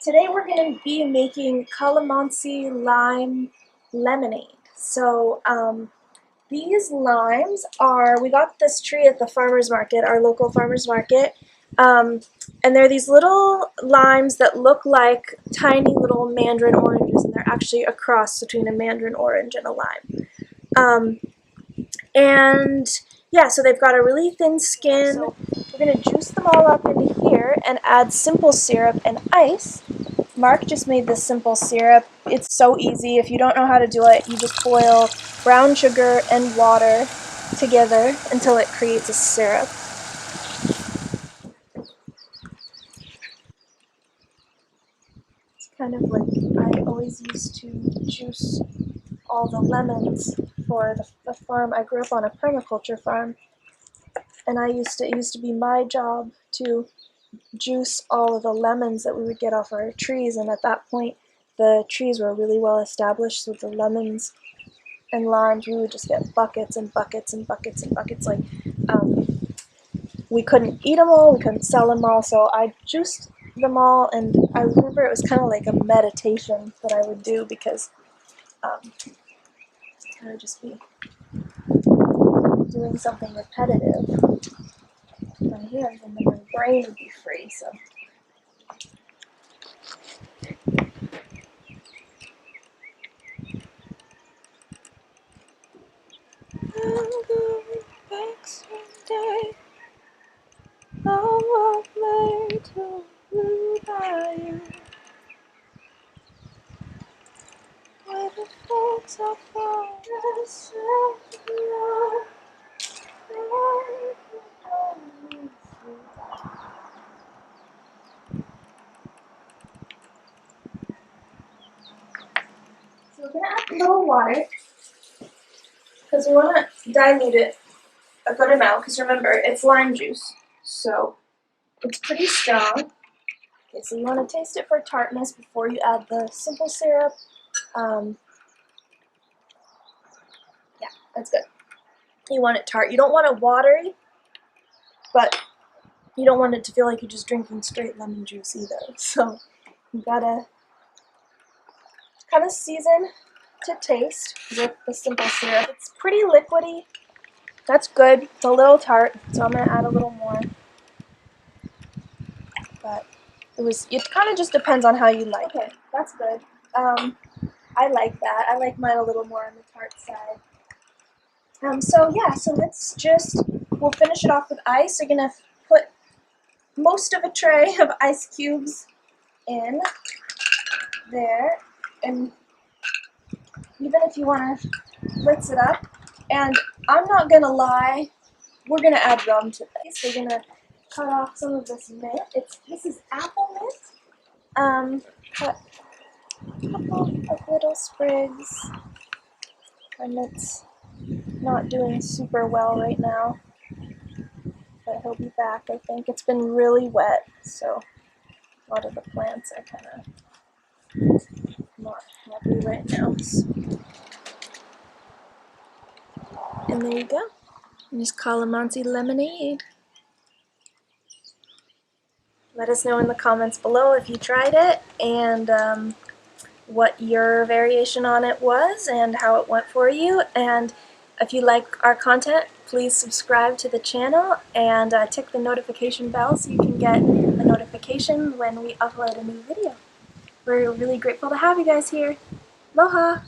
Today we're going to be making Calamansi lime lemonade. So these limes we got this tree at the farmer's market, our local farmer's market, and they're these little limes that look like tiny little mandarin oranges, and they're actually a cross between a mandarin orange and a lime. And yeah, so they've got a really thin skin. So we're going to juice them all up into here and add simple syrup and ice. Mark just made this simple syrup. It's so easy. If you don't know how to do it, you just boil brown sugar and water together until it creates a syrup. It's kind of like I always used to juice all the lemons for the farm. I grew up on a permaculture farm, and it used to be my job to juice all of the lemons that we would get off our trees, and at that point the trees were really well established, so the lemons and limes, we would just get buckets and buckets and buckets and buckets. Like we couldn't eat them all, we couldn't sell them all, so I juiced them all, and I remember it was kind of like a meditation that I would do, because I would just be doing something repetitive with my hands, and then my brain would be free. So I'm going back someday. I'll walk my way to Blue Bayou, where the folks are far below. So we're going to add a little water, because we want to dilute it a good amount, because remember, it's lime juice, so it's pretty strong. Okay, so you want to taste it for tartness before you add the simple syrup. Yeah, that's good. You want it tart. You don't want it watery, but you don't want it to feel like you're just drinking straight lemon juice either. So you gotta kind of season to taste with the simple syrup. It's pretty liquidy. That's good. It's a little tart, so I'm gonna add a little more. But it kind of just depends on how you like it. That's good. I like that. I like mine a little more on the tart side. So yeah, so we'll finish it off with ice. You're gonna put most of a tray of ice cubes in there, and even if you want to blitz it up, and I'm not gonna lie, we're gonna add rum to this. We're gonna cut off some of this mint. This is apple mint. Cut a couple of little sprigs, and it's not doing super well right now, but he'll be back. I think it's been really wet, so a lot of the plants are kind of not happy right now. And there you go. There's Calamansi lemonade. Let us know in the comments below if you tried it, and what your variation on it was and how it went for you. And if you like our content, please subscribe to the channel and tick the notification bell so you can get a notification when we upload a new video. We're really grateful to have you guys here. Aloha!